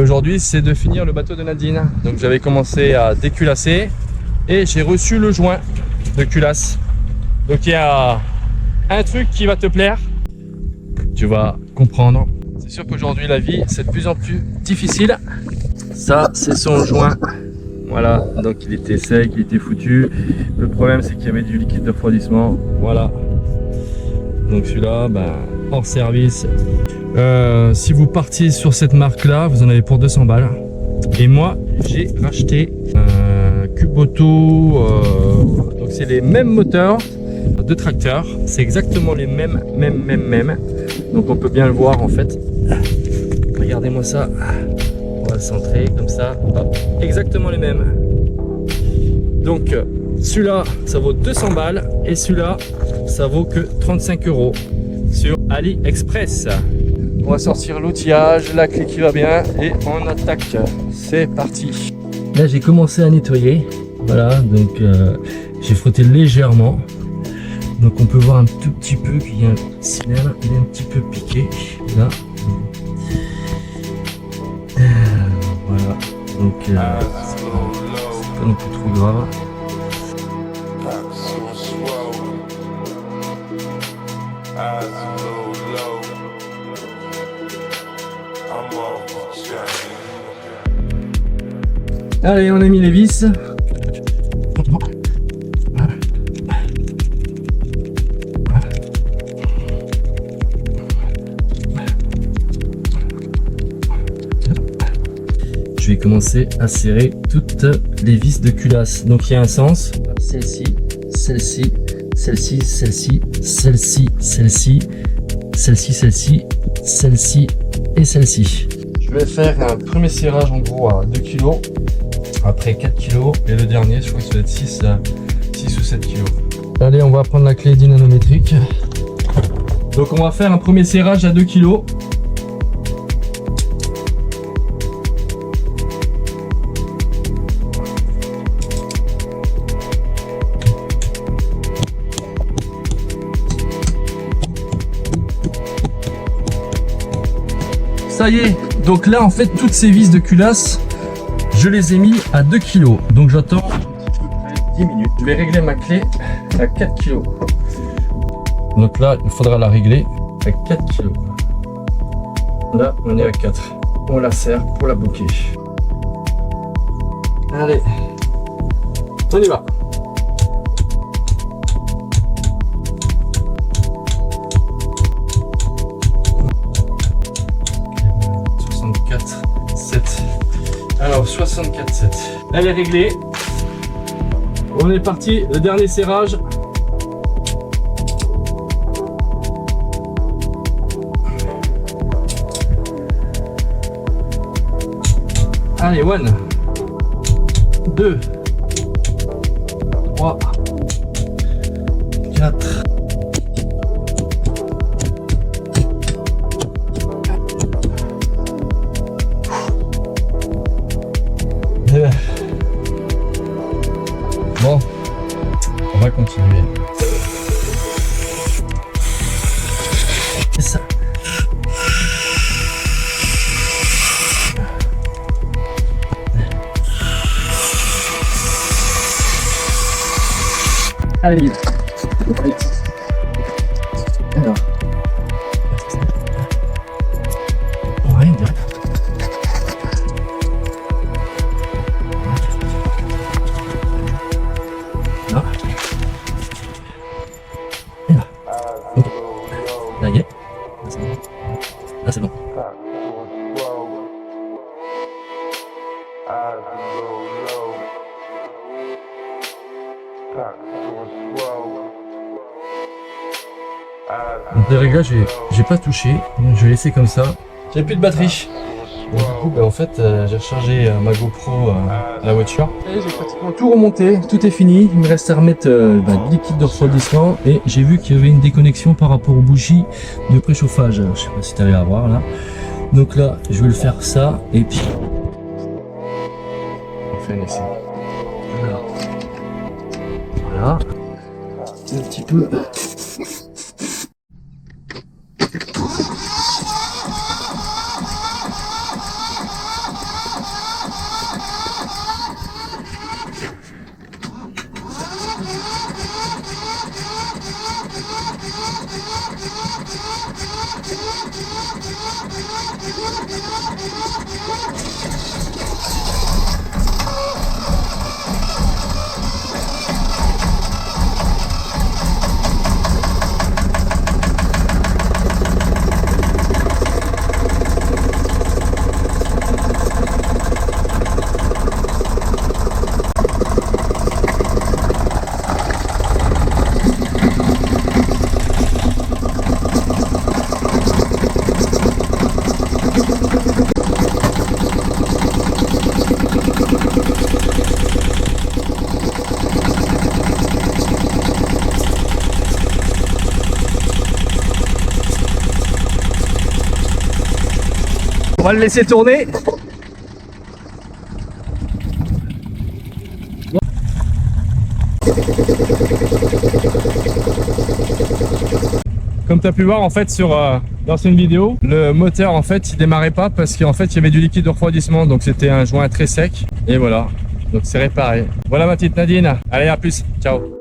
Et aujourd'hui, c'est de finir le bateau de Nadine. Donc j'avais commencé à déculasser et j'ai reçu le joint de culasse. Donc il y a un truc qui va te plaire. Tu vas comprendre. C'est sûr qu'aujourd'hui, la vie, c'est de plus en plus difficile. Ça, c'est son joint. Voilà, donc il était sec, il était foutu. Le problème, c'est qu'il y avait du liquide de refroidissement. Voilà. Donc celui-là, hors service. Si vous partiez sur cette marque-là, vous en avez pour 200 balles. Et moi, j'ai racheté un Kubotto. Donc c'est les mêmes moteurs de tracteur. C'est exactement les mêmes. Donc on peut bien le voir en fait. Regardez-moi ça. On va le centrer comme ça. Hop, exactement les mêmes. Donc celui-là, ça vaut 200 balles. Et celui-là, ça vaut que 35 € sur AliExpress. On va sortir l'outillage, la clé qui va bien et on attaque. C'est parti. Là, j'ai commencé à nettoyer. Voilà, donc j'ai frotté légèrement. Donc on peut voir un tout petit peu qu'il y a un cylindre, il est un petit peu piqué là. Voilà, donc c'est pas non plus trop grave. Allez, on a mis les vis. Je vais commencer à serrer toutes les vis de culasse. Donc il y a un sens. Celle-ci, celle-ci, celle-ci, celle-ci, celle-ci, celle-ci, celle-ci, celle-ci, celle-ci et celle-ci. Je vais faire un premier serrage en gros à 2 kg, après 4 kg et le dernier je crois que ça va être 6 ou 7 kg. Allez, on va prendre la clé dynanométrique. Donc on va faire un premier serrage à 2 kg. Ça y est, donc là en fait toutes ces vis de culasse, je les ai mis à 2 kg. Donc j'attends à peu près 10 minutes. Je vais régler ma clé à 4 kg. Donc là, il faudra la régler à 4 kg. Là, on est à 4. On la serre pour la bloquer. Allez, on y va. Alors 64,7. Elle est réglée. On est parti. Le dernier serrage. Allez, 1, 2, 3, 4. Bon, on va continuer. C'est ça. Allez, vite. Alors. Ouais, direct. Là. Et là. Ok. Là, y est. Là, c'est bon. Là, c'est bon. Donc les réglages, j'ai pas touché, donc je vais laisser comme ça. J'ai plus de batterie. Donc, du coup, en fait, j'ai rechargé ma GoPro à la voiture. Et j'ai pratiquement tout remonté, tout est fini. Il me reste à remettre du liquide de refroidissement et j'ai vu qu'il y avait une déconnexion par rapport aux bougies de préchauffage. Je sais pas si tu arrives à voir là. Donc là, je vais le faire ça et puis on fait un essai. Voilà. Un petit peu. On va le laisser tourner. Comme tu as pu voir en fait sur l'ancienne vidéo, le moteur en fait il démarrait pas parce qu'en fait il y avait du liquide de refroidissement, donc c'était un joint très sec et voilà, donc c'est réparé. Voilà ma petite Nadine, allez à plus, ciao.